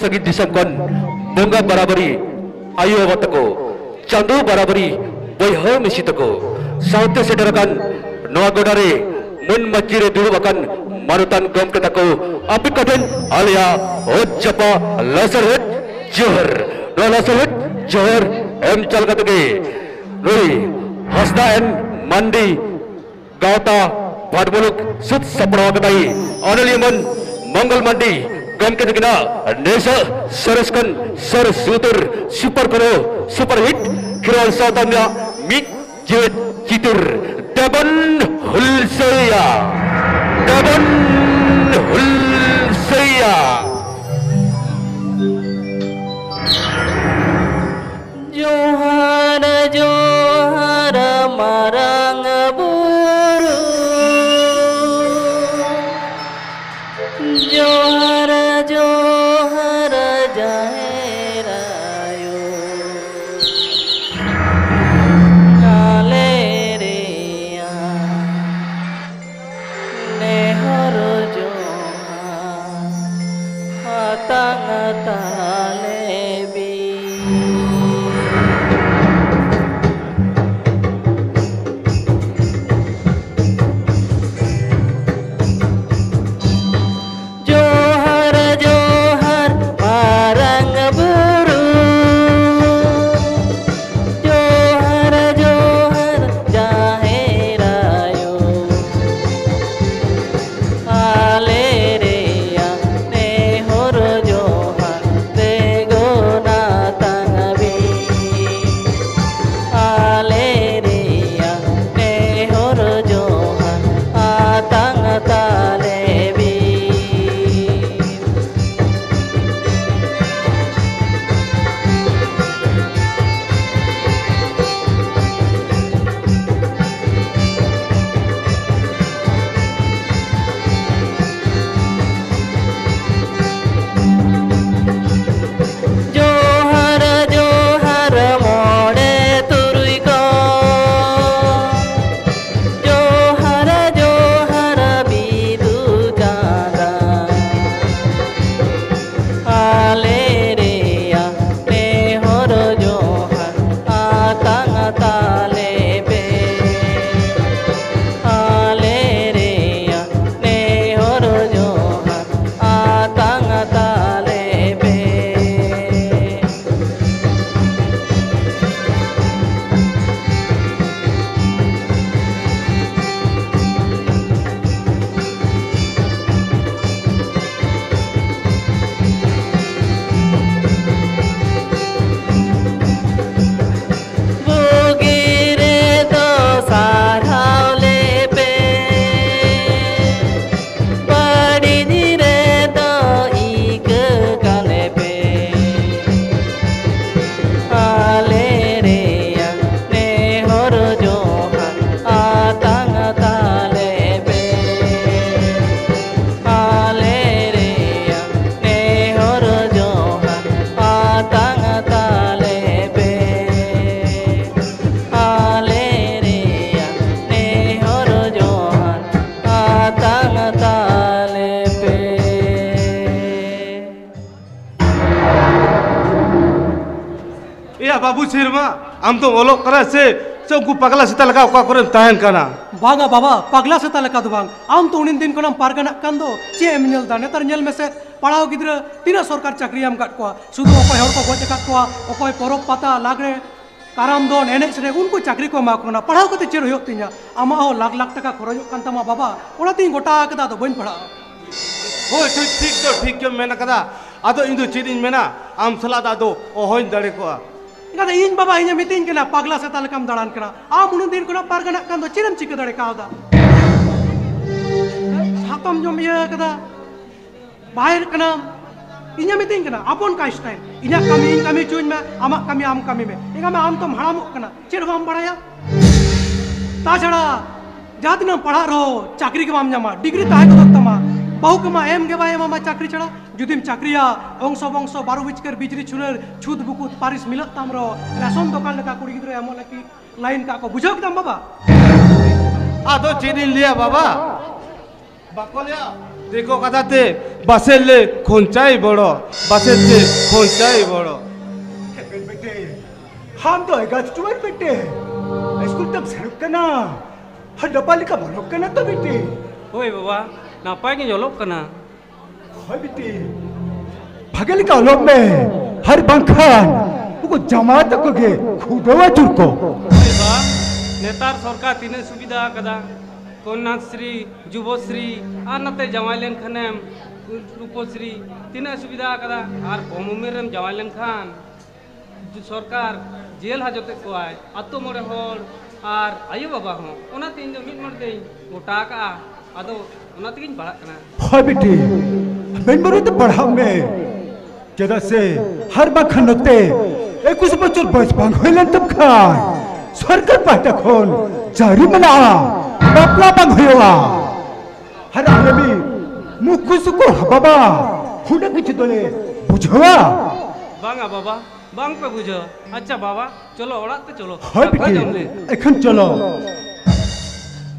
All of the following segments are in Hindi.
सगी दिसम कन बंगा बराबरी आयु बाबा तको चांदो बराबरी बयहा मिसी तको साउते सेटरकन नवा गोडारे मुन मच्चिरे दुड़बकन मारुतान गमके तको अपि कठिन आलिया होजपा लसरहट जोहर नो लसरहट जोहर एम चलकतगे रोई हसदा एन मंडी गावता भाटमुलुक सुत सपड़ा कताई ऑनलियमन मंगल मंडी गम के तकिना नेसा सरस्कन सर सुतर सुपर करो सुपर हिट किरण साउतान्या मिक जेट चितुर देवन हुलसैया जोहार जोहार मारंग बुरु जोहार जोहार जाहेरायो आले रेया नेहर जोहार आतंग ताले बी बाबू सिरमा आम तो ओलो करा से चौकू पगला से तलका का करे तहन कना बागा बाबा पगला से तलका दो बांग आम तो उनिन दिन को नाम पारगना कंदो चे एम नेल दा नेतर नेल में से पढ़ाओ गिद्र तीना सरकार चाकरी आम काट को सुदु ओकोय हर को गोच काट को ओकोय परब पाता लागरे काराम दोन एने से उनको चाकरी को मा कोना पढ़ाओ कते चेर होय तिना आमा हो लाख लाख टका खरच कान तमा बाबा ओना तीन गोटा कदा दो बइन पढ़ा हो ठीक के मेना कदा आदो इंदु चिदिन मेना आम सला दादो ओ होइन दड़े को इना इन बाबा इना मीटिंग केना पगला से तलकम दड़ान करा आम उन दिन कोना पारगना कंदो चिरम चिक दड़े कावदा हातम जम ये कदा बाहर कना इना मीटिंग केना अपन का स्टाइल इना कमी चुन में आमा कमी आम कमी में इना में आम तो हड़ाम कना चिर बाम बड़ाया ता छड़ा जातिन पढ़ा रहो चाकरी के बाम जामा डिग्री ताहे को तमा बहु कमा एम के बाय मामा चाकरी छड़ा जुदिम चाकरिया अंश वंश बारु बिचकर बिजली छुलर छुद बुकुत पारिस मिलत तामरो राशन दुकान लगा कुड़ी गिद्र एमो लकी लाइन का को बुझाव तम बाबा आदो चिदिन लिया बाबा बाकोलिया देखो कथा ते बसे ले खोंचाई बड़ो बसे ते खोंचाई बड़ो बेटे हम तो है गाज टुवर बेटे स्कूल तक सरुक कना हर डपाली का भरोक कना तो बेटे Hoi baba, napai ke jolok kana? हाय बेटे भगल का लोग में हर बंखान उनको जमात को के खुदवा चुरको Hoi ba, netar sorkar tine subida kada. Konyaksri, Jubosri, anate Jamailen khanem, Ruposri, tine subida kada. Ar komumirem Jamailen khan. सरकार जेल हाजते को आए अतो मोरे होर और आयु बाबा हो ओना तीन जो मिट मर देई गोटा का आदो ओना तीन पढ़ा कना हाय बेटे मैं मरो तो पढ़ाओ में जदा से हर बखन होते एक कुछ बच्चों बस भाग होलन तब खान सरकार पाटा खोन जारी मना बापला भाग होया हर आदमी मुकुस को बाबा हुना किच दोले बुझवा बांगा बाबा बांग पे बुझो अच्छा बाबा चलो ओड़ा ते चलो हाय बेटे एखन चलो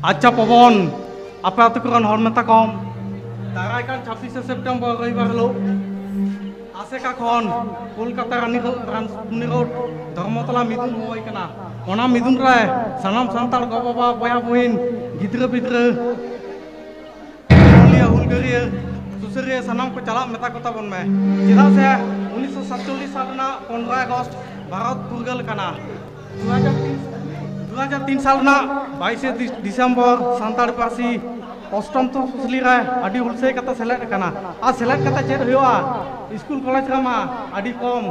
अच्छा पवन apa atu kan hormat takom darai kan 26 September raibar lo ase ka khon kolkata rani road dharmotala midun hoi kana ona midun rai sanam santal go baba boya boin gidra pidra liya hulgaria susere sanam ko chala meta kota bon me cheda se 1947 साल ना 15 अगस्त भारत फुर्गल kana 2003 साल ना 22 दिसंबर सान्ताड़ पासी अष्टम तो सुसली रे अडी हुलसे कता सेलेक्ट कना आ सेलेक्ट कता चेद होया स्कूल कॉलेज रमा अडी कम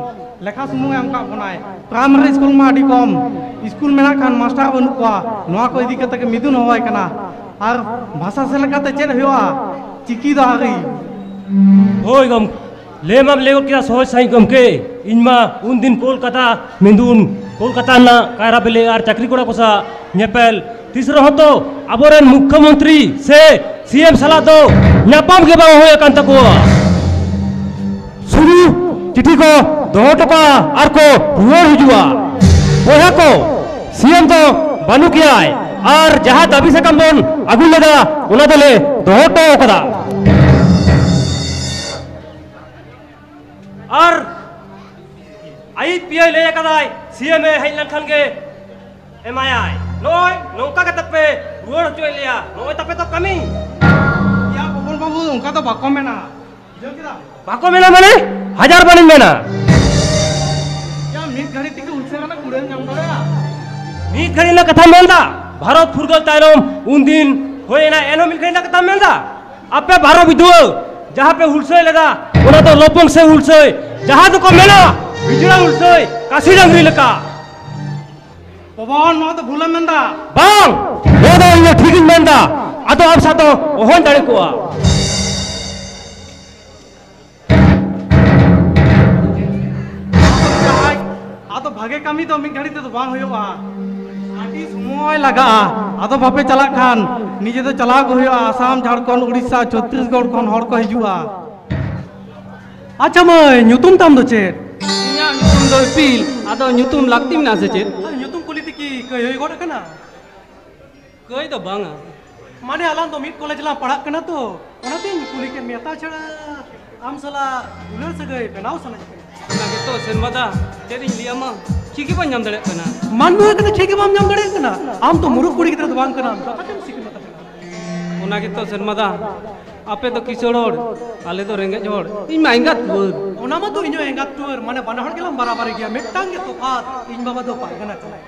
लेखा सुमु एम का बनाय प्राइमरी स्कूल मा अडी कम स्कूल मेना खान मास्टर बनु को नवा को इदी कता के मिदुन होय कना और भाषा सेलेक्ट कता चेद होया चिकी दारी होय गम लेमम लेगो किरा सहज साई गम के इनमा उन दिन कोलकाता मिदुन कोलकाता ना कायरा बेले आर चाकरी कोड़ा कोसा नेपेल तीसरा हतो अबोरेन मुख्यमंत्री से सीएम सला दो न्यापाम के बांग होया कांता को सुनु चिठी को दो टका आर को रुआर हिजुआ ओहा को सीएम तो बानु किया है आर जहां दाबी से कम बोन अगुल लेदा उना दले दो टो कदा और IPI ले कदाई सीएम है लखन के MII नोय नौका के तपे रुआर चोय लिया नोय तपे तो कमी या पवन बाबू उनका तो बाको में ना बाको मेना माने हजार बनी मेना या मिट घड़ी टिके उनसे ना कुड़न जम दया मीत घड़ी ना कथा मेलदा भारत फुरगल तायनम उन दिन होय ना एनो मिल घड़ी ना कथा मेलदा आपे बारो बिदुओ जहां पे हुलसोय लेदा ओना तो लोपंग से हुलसोय जहां तो को मेना बिजड़ा हुलसोय काशी डंगरी लका पवन नो तो भूला मंदा बांग ओदो ये ठीक मेंदा आतो अब सातो ओहन दाड़े कोआ आतो भागे कमी तो मिट घड़ी तो बांग होयोबा आटी समय लगा आतो बापे चला खान निजे तो चला गो होयो आसाम झारखंड उड़ीसा छत्तीसगढ़ खन हर को हिजुआ अच्छा मैं ᱧᱩᱛᱩᱢ ताम दो चेत इnya nyutum do pil ado nyutum lakti na se chet ᱧᱩᱛᱩᱢ कुली की कई होई गोड़ कना koi do banga माने आलाम तो मिट कॉलेज ला पढ़ा कना तो ओनाते कुली के मेता छड़ा आम सला दुलर से गए बनाव सना na gitu senmada chedin liya ma chiki ban jam dale kana मान में कना छेके बाम जाम गड़े कना आम तो मुरुख कुड़ी की तरह बांग कना खत्म सिकना ona gitu senmada ape to kisoror ale to renge jor in maingat bud ओना मा तो इñो एंगात टूर माने बनहड़ गेलाम बराबर गया मिटांग के तोफात इन बाबा दो पागना चला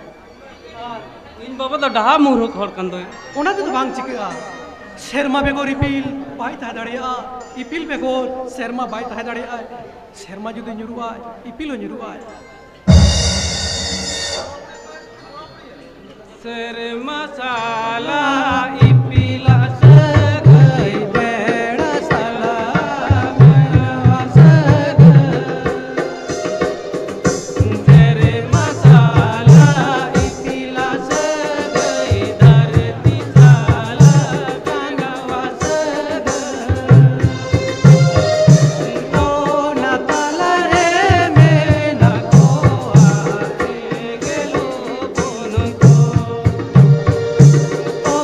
in baba to daha muruk hor kan do ओना तो बांग चिका शर्मा बेगोर इपिल बाई ता दड़िया इपिल बेगोर शर्मा बाई ता दड़िया शर्मा जुदि ᱧᱩᱨᱩआ इपिल ᱧᱩᱨᱩआ ser masala ipila sagai beda salam ser masala ipila sagai dharti sala ganga o natala he mena ko ae gelo bonon ko o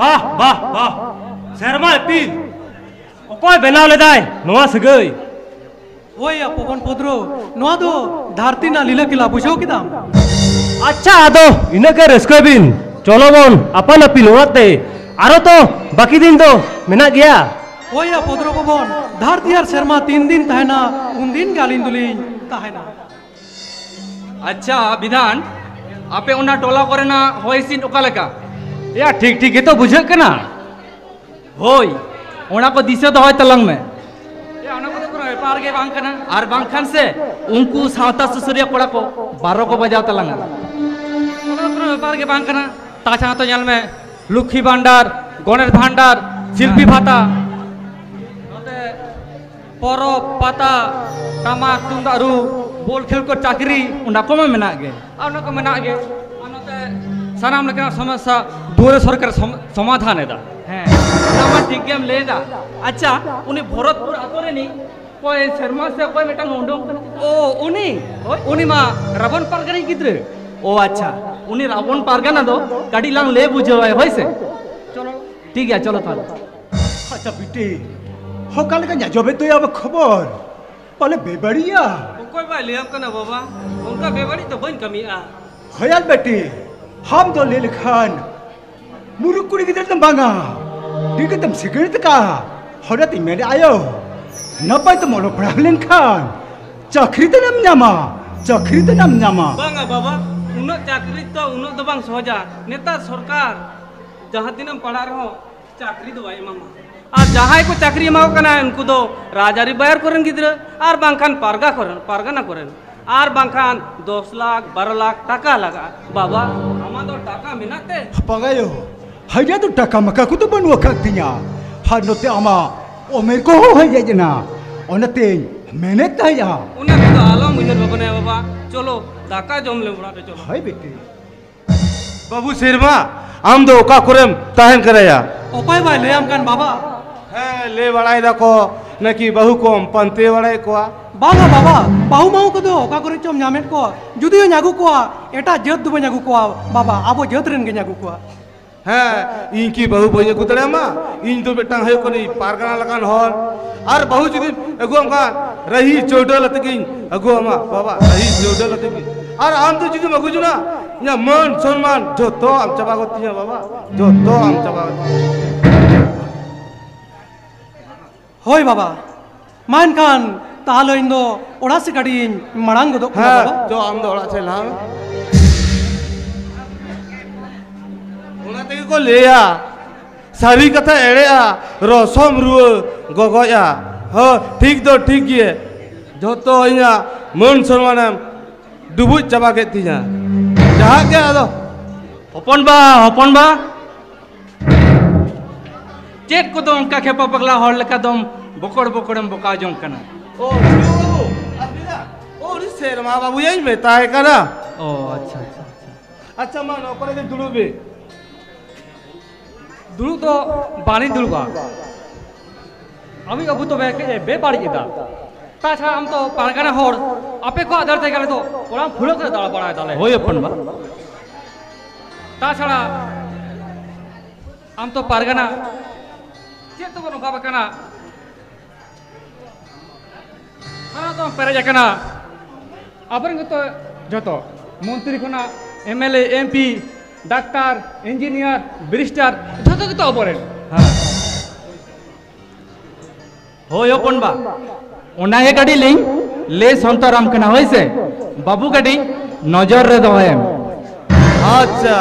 वाह वाह वाह सेरमा इपिल ओकोय बेनाव लेदाय नोआ सगई ओय पवन पद्रो नोआ दो धरती ना लीला किला बुझो किदाम अच्छा आदो इनके रस्का बिन चलो बोन अपन अपिल ओते आरो तो बाकी दिन तो मेना गया ओय पद्रो पवन धरती और शर्मा 3 दिन तहना उन दिन गालिन दुलिन तहना अच्छा विधान आपे उना टोला करेना होइसिन ओकालेका या ठीक ठीक तो बुझे कना होय ओना को दिशा दो तलंग में या ओना को तो व्यापार के बांग कना आर बांगखान से उनको सावता सुसुरिया कोड़ा को 12 को बजाव तलंग ओना को व्यापार के बांग कना ताछा तो जल में लुखी भांडार गणेश भांडार शिल्पी भाता नते परो पाता टामाक तुंदा रु बोल खेल को चाकरी उना को में मेना गे ओना को मेना गे नते सानाम लेका समस्या दूर सरकार समाधान है दा हैं ठीक गेम लेदा अच्छा उनी भरतपुर आतोरे नी कोई शर्मा से कोई बेटा उंडों ओ उनी मा रावण पारगना गिद्रे ओ अच्छा उनी रावण पारगना दो काडी लांग ले बुझो है होइसे चलो ठीक है चलो थाल अच्छा बेटे हो काल का जबे तो अब खबर पले बेबड़िया कोई भाई ले कना बाबा उनका बेबड़ी तो बन कमी आ हयाल बेटे हम तो ले लिखान मुरुकुड़ी की तरफ बांगा ठीक है तुम सिगरेट का हरत मेरे आयो न पाए तो मोलो प्रॉब्लम खान चक्री तो नाम न्यामा बांगा बाबा उन्नो चाकरी तो उन्नो दो बांग सोजा नेता सरकार जहाँ दिनम पढ़ा रहो चाकरी दो भाई मामा और जहाँ को चाकरी माओ कना उनको दो राजारी बायर करें गिद्रे और बांखान पारगाना करें और बांखान 10 लाख 12 लाख टाका लगा बाबा हमारा तो टाका मिनाते पगायो हया तो टाका मका को तो बनवा खातिया हर नोते आमा ओ मेरे को हो है जना ओनते मैंने ताया उन्हें तो आलम उन्हें बगने बाबा चलो दाका जम ले बुढ़ाते चलो हाय बेटे बाबू शर्मा हम दो का कुरम ताहन करया ओपाय भाई ले आम कान बाबा है ले बड़ाई रखो न कि बहु को पंते बड़ाई को बागा बाबा बाहु माहु को दो का करे चम ᱧᱟᱢᱮᱫ को जुदी ᱧᱟᱜु को एटा जत दु ᱧᱟगु को बाबा आबो जत रेन गे ᱧᱟगु को है इनकी बहु बने को तड़े मा इन तो बेटा है को नहीं पारगना लगान हर और बहु जुदी अगु हम का रही चोडल तकिन अगु हम बाबा रही चोडल तकिन और हम तो जुदी मगु जुना या मन सम्मान जो तो हम चबा गतिया बाबा जो तो हम चबा होय बाबा मान खान तालो इंदो ओड़ा से गाड़ी मड़ांग दो है जो हम दो ओड़ा से ला उना ते को लेया सारी कथा एड़ेया रसम रुआ गगया हो ठीक दो ठीक गे जो तो इया मन सम्मान डुबुज चबा के तिया जहा के आदो हपन बा चेक को दम का खेपा पगला हर लेका दम बकड़म बका जों कना ओ बाबू अबिना ओ रि शर्मा बाबू यही में ताए कना ओ अच्छा अच्छा मान ओपरे के दुलुबे दुलु तो बाणी दुलुबा अभी अबू तो बे बाड़ी इदा ताछा हम तो पारगाना हर आपे को आधार ते गले तो ओरा फुलो के दाड़ा बड़ा दाले होय अपन बा ताछड़ा हम तो पारगाना चेक तो बनो बाबा कना खाना तो पेरे जकना अपन तो जतो मंत्री कोना MLA MP doctor engineer barrister जतो तो अबरेन हां होय अपन बा ओना हे गाड़ी ले संतराम कना होइसे बाबू गाड़ी नजर रे दोएम अच्छा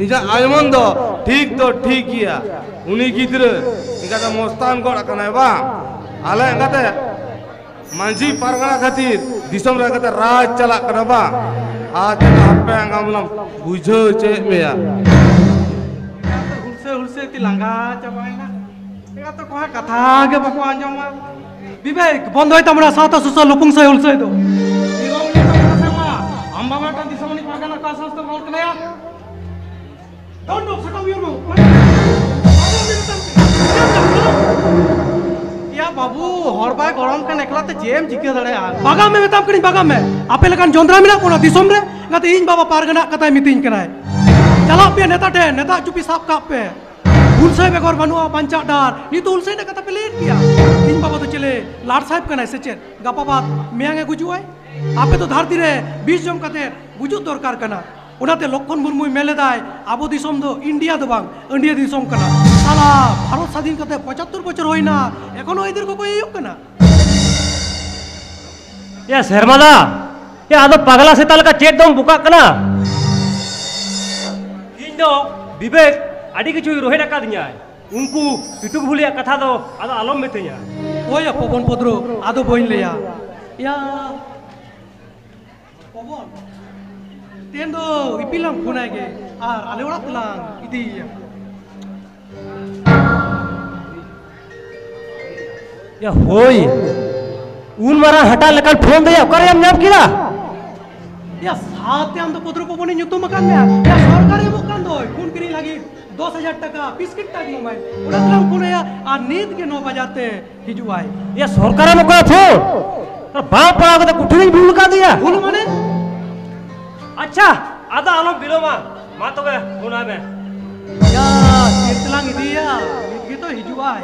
इजा आयमन दो ठीक किया उनी गिद्र इका तो मोस्तान गोड़ कना बा आले गते मांझी पारगना खातिर दिसम रे गते राज चला कना बा आज हप्पे अंगमलम बुझो चे मेया हुलसे ती लंगा चबायना एगा तो कोहा कथा के बको आंजमा विवेक बंद होय तमरा साता सुसा लुपुंग से उलसे दो दिगोमनी तो सेमा हम बाबा टा दिसमनी पारगना का संस्था बोल कनया डोंट नो फटो योर मो या बाबू हर बाय गरम का नेकला ते जेम जिके दड़े आ बागा में मेताम कनी बागा में आपे लकान जोंद्रा मिला कोना दिसम रे गाते इन बाबा पारगना कता मितिन कनाय चला पे नेता ठे नेता चुपी साफ काप पे हुलसे बेगर बनुआ पंचा डार नी तो हुलसे ने कता पे लेट किया इन बाबा तो चले लाड साहब कना से चेन गपा बात मेयांगे गुजुआय आपे तो धरती रे 20 जम कते गुजु दरकार कना उनाते लक्षण मुर्मु मेले दाय आबो दिसम दो इंडिया दो बांग इंडिया दिसम कना साला भारत स्वाधीन कते 75 बछर होइना एखोनो इधर को कोई युग कना या शर्मादा या आदो पगला से ताल का चेट दम बुका कना इन दो विवेक आदि किछु रोहे डका दिया उनको पिटुक भुलिया कथा दो आदो आलम में थेया ओया पवन पद्रो आदो बोइन लेया या पवन तेन दो इपिलाम खुनागे आर आले ओड़ा तलांग इदी या होय उन मारा हटा लेकन फोन दे करे हम नाम किला या साथे हम तो पद्रो पवन nyutum makan ya ya सरकार एमो कान दो फोन करी लागी 10,000 टका बिस्किट टाक मोबाइल ओड़ा तलांग फोन या आ नींद के 9 बजाते हिजुआय या सरकार में कोई फोन और बाप पड़ा को तो कुठरी भूल का दिया भूल माने अच्छा आधा आलम बिलोमा मा तो होना में या तीर्थलांग इदिया नींद के तो हिजुआय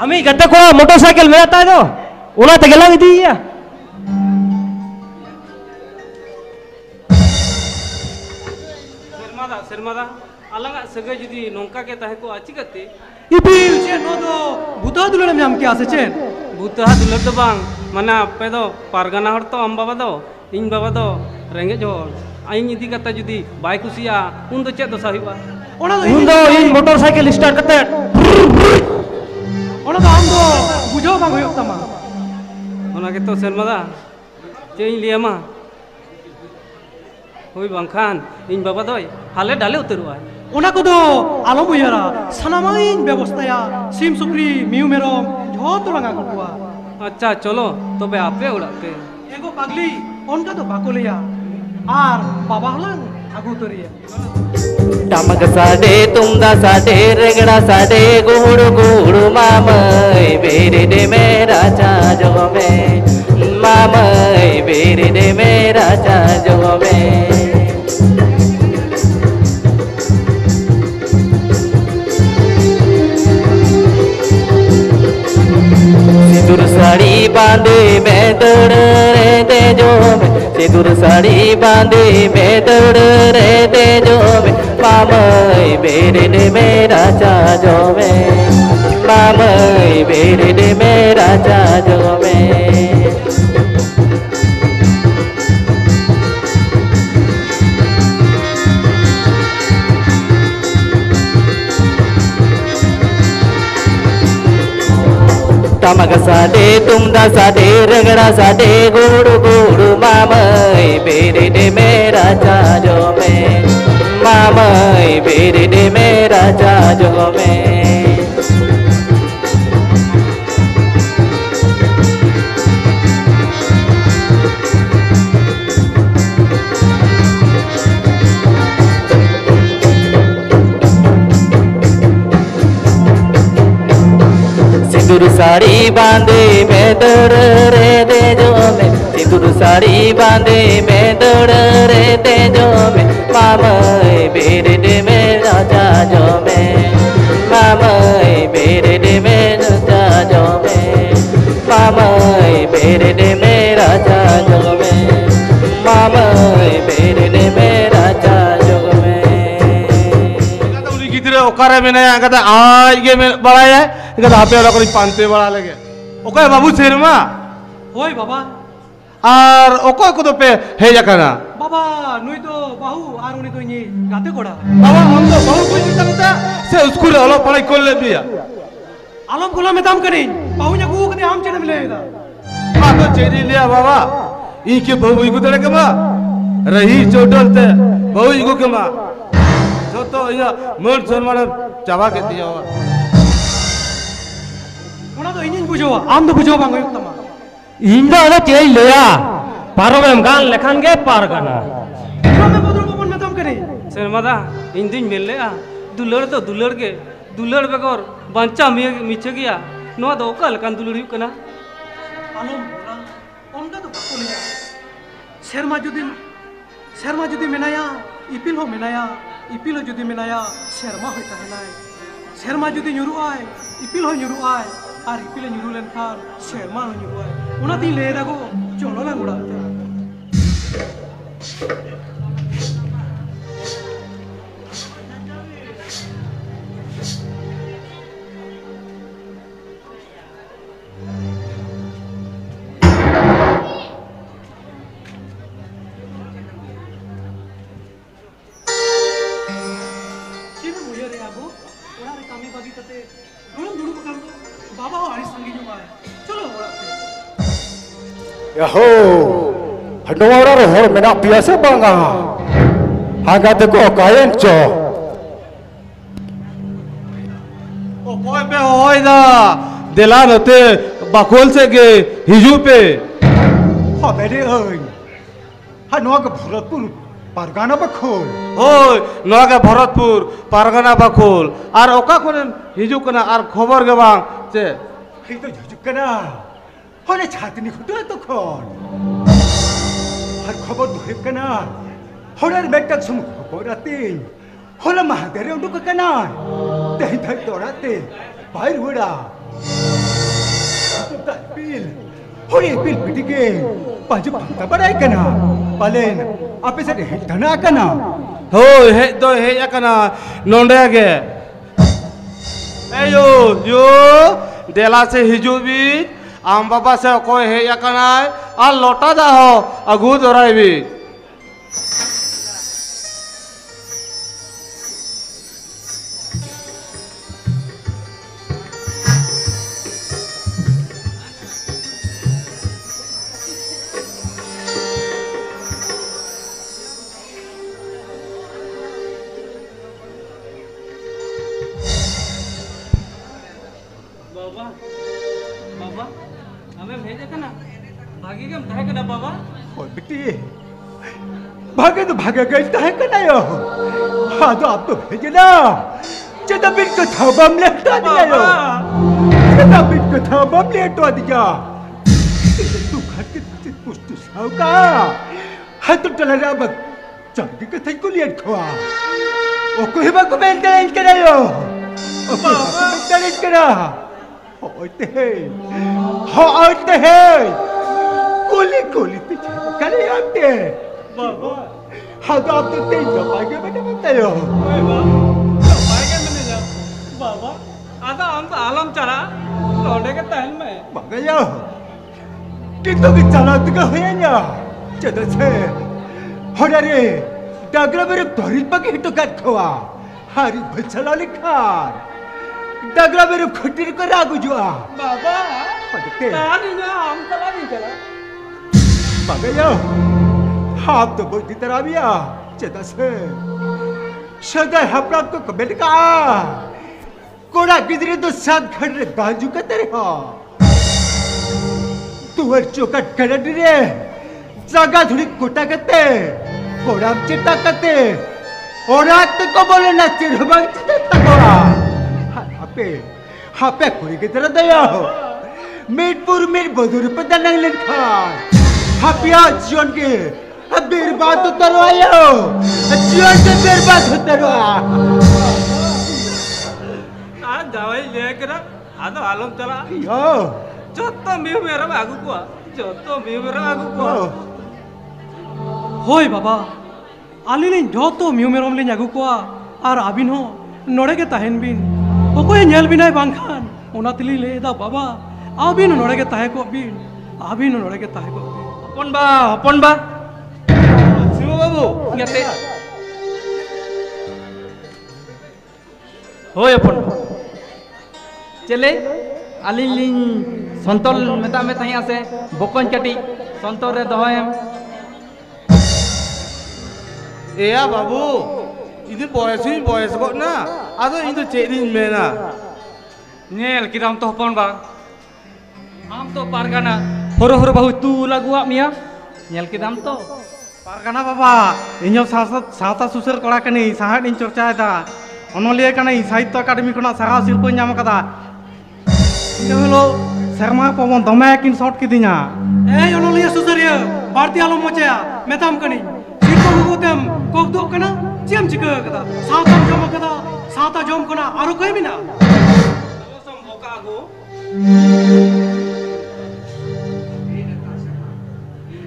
আমি গতে কোড়া মোটরসাইকেল মেতা দো ওনা তে গেলাম দিয়া शर्मादा अलग सगे जुदी नौका के तहे को आची कते इपिल चे नो दो भूता दुलड़ में हम क्या से चेन भूता दुलड़ दो बांग माने आपे दो पारगाना हर तो अम बाबा दो इन बाबा दो रेंगे जो आइन इदी कता जुदी बाय कुसिया उन दो चे दो साहिबा उन दो इन मोटरसाइकिल स्टार्ट करते ओना तो हम दो बुझो बांग होय तमा ओना के तो शर्मादा चेई लिया मा होय बांखान इन बाबा दोय हाले डाले उतरुआ ओना को दो आलम बुयारा सनामाइन व्यवस्थाया सिम सुक्री मिउ मेरम झोत लंगा कुआ अच्छा चलो तबे आपे उड़ाते एगो पागली ओनका तो बाको लिया आर बाबा हलंग आगु तरिया टमक साडे तुमदा साडे रेगड़ा साडे गुड़ गुड़ मामई बेरे दे मेरा चाजो में मामई बेरे दे मेरा चाजो में सिंदूर साड़ी बांधे मैं दौड़ रहते जो में सिंदूर साड़ी बांधे मैं दौड़ रहते जो में मामई बेरे दे मेरा चाजो में मामई बेरे दे मेरा चाजो में टमक साडे तुमदा साडे रगड़ा साडे गुड़ गुड़ मामई बेरे दे मेरा चाजो में मामई बेरे दे मेरा चाजो में सिंदूर साड़ी बांधे मैं दौड़ रहते जो में सिंदूर साड़ी बांधे मैं दौड़ रहते जो में मामई बेरे दे मेरा चाजो में मामई बेरे दे मेरा चाजो में मामई बेरे दे मेरा चाजो में मामई बेरे दे मेरा चाजो में उनी गिदरे ओकारे मेनाया कदा आज के बड़ाया कदा आपे वाला कोई पानते बड़ा लगे ओके बाबू शर्मा होय बाबा और ओको को तो पे हे जाकना बाबा नुई तो बाहू आर उनी तो नी गाते कोड़ा बाबा हम तो बहुत कुछ चिंता से स्कूल वाला पढ़ाई कर ले दिया आलम कोला में दाम करी बाहू ने को कने हम चने मिलेगा मा तो चेरी लिया बाबा ई के बहु को तड़े के मा रही चोटलते बहु को के मा जो तो या मन शर्मा चावा के दिया ओना तो इनिन बुझो आम तो बुझो बांग होय तमा इन दो अदा चेई लेया पारो में गान लेखान गे पार गाना में पद्रो पवन में दाम करी शर्मादा इन दिन मिल ले दुलड़ तो दुलड़ के दुलड़ बेगर बंचा मिचे गया नो दो कल कान दुलड़ी कना आलम ओनका तो बाको लिया शर्मा जुदी मेनाया इपिल हो मेनाया इपिल जुदी मेनाया शर्मा होय तहनाय शर्मा जुदी nyuruay इपिल हो nyuruay और इपिल nyuru लेनखान शर्मा हो nyuruay उना दी ले दागो चलो ना गुड़ा Yaho, hanora rohor mena biasa banga. Haga te ko kayen cho. O koi pe hoy da dilan hote bakol se ge hiju pe. Ha mere oi. Hanwa ka Bharatpur pargana bakhol. Hoy noa ke Bharatpur pargana bakol. Ar oka koren hiju kana ar khobor ge bang che. Hei to hiju kana. Hone chatni khudo to khon. Har khobor dhoi kana. Honar metak sum khoboratin. Hola mahadere undu kana. Tei thai torate. Bair huda. Ta pil. Hore pil pitige. Paju panta barai kana. Palen ape se dhana kana. Hoy he to he kana nonde ge. Ayo yo dela se hiju bi आम बाबा से कोई है या कना आ लोटा दा हो अगू दोराई भी बाबा बाबा हमें भेजे कना भागी के हम कना बाबा ओ बेटी भागे तो भागे गए है कना यो हाँ तो आप तो भेजे ना जदा बिन को थाबम लेटा दिया यो जदा बिन को थाबम लेटा दिया तू घर के पुष्ट साव का हाँ तो चला रहा बक चंगी के थे को लिया खवा ओ कोई बात को मेंटेन करा यो ओ कोई बात को मेंटेन करा होते हैं कोली कोली पीछे करे आते बाबा हाँ तो आप तो तेज दबाएंगे मैंने बताया दबाएंगे मैंने जब बाबा आधा हम तो आलम चला लौटे के तहन में बागया कितो की चला तुका हुआ ना चलो से होड़े डागरा मेरे तोरित पके हिटो काट खवा हारी भचला लिखा डागरा मेरे खुटी को रागु जुआ बाबा नहीं ना हम चला नहीं चला बागया हाँ तो बहुत तरह भी आ चेता से सदा हपरात को कमेंट का कोड़ा किधरे तो साथ खड़े बाजू का तेरे हो तू हर चौकट कर रे जगह थोड़ी कोटा करते कोड़ा चिट्टा करते और रात को बोले ना चिढ़बाग चिट्टा कोड़ा हाँ पे कोई की तरह दया हो मीरपुर मीर बदूर पे दनंग लिखा हाँ प्याज जीवन के अब बेरबाद तो तरवाया हो जीवन से बेरबाद हो तरवा आज दवाई लेकर आधा आलम चला यो जो तो मेरा आगू को जो तो मेरा आगू को होय बाबा आलिनी जो तो मेरम ले आगू को और अबिन हो नोड़े के तहन बिन ओकोय नेल बिनाय बांखान ओना तिली ले दा बाबा आबिन नोड़े के ताहे को बिन आबिन नोड़े के ताहे को अपन बा शिव बाबू गते होय अपन चले आलिलिन संतोल मेता में तही आसे बकन चटी संतोल रे दहम एया बाबू इधर बॉयस को ना आदो इधर चेरिंग में ना नेल किराम तो अपन बा हम तो पारगाना होरो होरो बाबू तू लागुआ मिया नेल किराम तो पारगाना बाबा इन्यो सावता सुसर कड़ा कनी साहाड इन चर्चा दा अनलिया कनी साहित्य अकादमी खना सारा शिल्प नाम कदा इनो शर्मा पवन दमे किन शॉट किदिना ए अनलिया सुसरिया भारतीय आलम मचया मेताम कनी शिल्प गुगुतेम कोक दो कना चेम चिका कदा साता जम कदा साता जम कोना आरो कोई मिना Bosam boka go.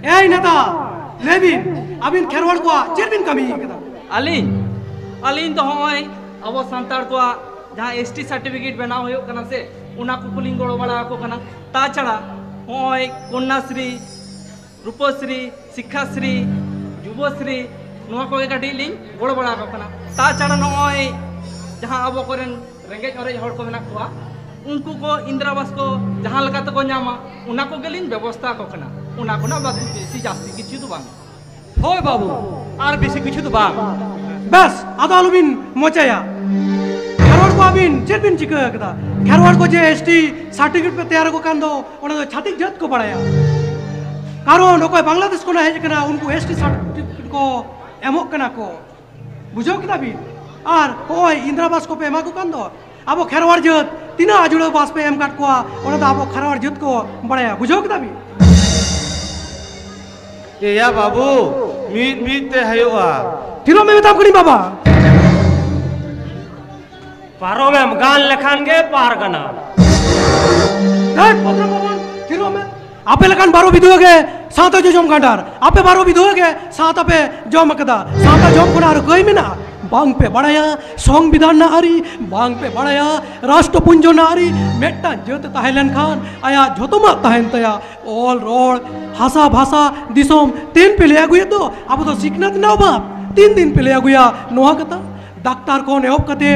ए नेता लेबिन अबिन खेरवाड़ को चेरबिन कमी कदा अलिन अलिन तो होय अब संताड़ को जहां एसटी सर्टिफिकेट बनाव होयो कना से उना को कुलिंग गोड़ो बड़ा को कना ता छड़ा होय कन्याश्री रूपश्री शिक्षाश्री युवश्री नुआ को एक डीलिंग गोड़ो बड़ा को कना ता छड़ा होय जहां अब कोरेन रेंगेज ओरेज हड़ को मेना कोआ उनको को इंदिरावास को जहां लगा तो को न्यामा उना को गेलिन व्यवस्था को कना उना को ना बाकी बेसी जास्ती किछु तो बांग होय बाबू आर बेसी किछु तो बांग बस आदा लुबिन मोचाया खेरवाड़ को अबिन चेरबिन चिका कदा खेरवाड़ को जे एसटी सर्टिफिकेट पे तैयार को कांदो ओना तो छातिक जात को बड़ाया कारण ओको बांग्लादेश को ना हेज कना उनको एसटी सर्टिफिकेट को एमोक कना को बुझो किदा बिन आर ओय इंदिरावास को पे एमा को कांदो अब खेरवाड़ जत तीना आजुड़ो बास पे एम काट को ओना तो अब खेरवाड़ जत को बड़ाया बुझो किदा बिन ए या बाबू मीत मीत ते हयोआ तिरो में बताम कनी बाबा पारो में गान लेखान गे पार गना देख पत्र भवन तिरो में आपे लकान बारो विधु गे साता जो जम कांडार आपे बारो विधु गे साता पे जम कदा साता जम कोनार कोई में ना बांग पे बड़ाया संविधान ना आरी बांग पे बड़ाया राष्ट्रपुंज ना आरी मेटा जत ताहेलन खान आया झोतोमा ताहेन तया ऑल रोड हासा भाषा दिसोम तीन पे ले आगुए तो अब तो सिकनत ना बा 3 दिन पे ले आगुया नोहा कता डाक्टर को ने ऑफ कते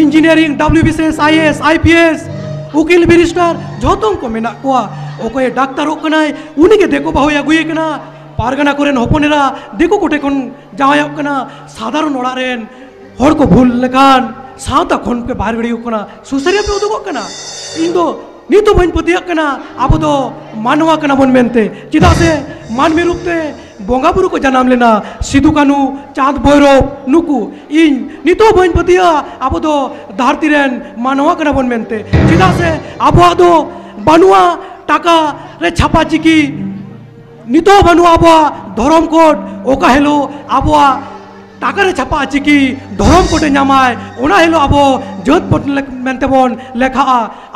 इंजीनियरिंग डब्ल्यूबीसीएस आईएएस आईपीएस उकिल बैरिस्टर झोतों को मेना कोआ ओको डाक्टर ओकनाय उनी के देखो बाहो आगुए कना पारगना कोरेन होपनेरा देखो कोटे कोन जावाय कना साधारण ओड़ा रेन हर को भूल लेकान सावता खन के बाहर गड़ी कना सुसरिया पे उदुगो कना इन दो नीतो बन पतिया कना अब दो मानवा कना बन मेनते चिदा से मानवी रूपते बोंगा बुरु को जन्म लेना सिदु कानू चांद भैरव नुकु इन नीतो बन पतिया अब दो धरती रेन मानवा कना बन मेनते चिदा से अब दो बानुआ टाका रे छापा चिकी नितो बानुआ अब धरम कोड ओका हेलो अब टाका रे छापा चिकी धरम कोटे नामाय ओना हेलो अब जत पट मेनते बन लेखा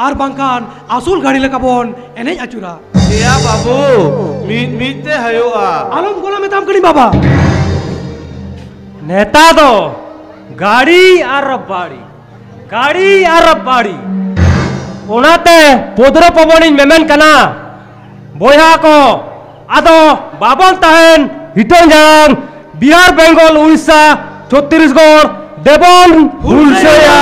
आर बांकान आसुल गाड़ी लेका बन एने आचुरा ए या बाबू मीत मीत ते हयोआ आलम गोला में ताम कनी बाबा नेता दो गाड़ी आर बाड़ी ओनाते पोदरो पवनी मेमेन कना बोया को आदो बाबन ताहेन हिटोंजांग बिहार बेंगल उड़ीसा छत्तीसगढ़ देवन हुलसेया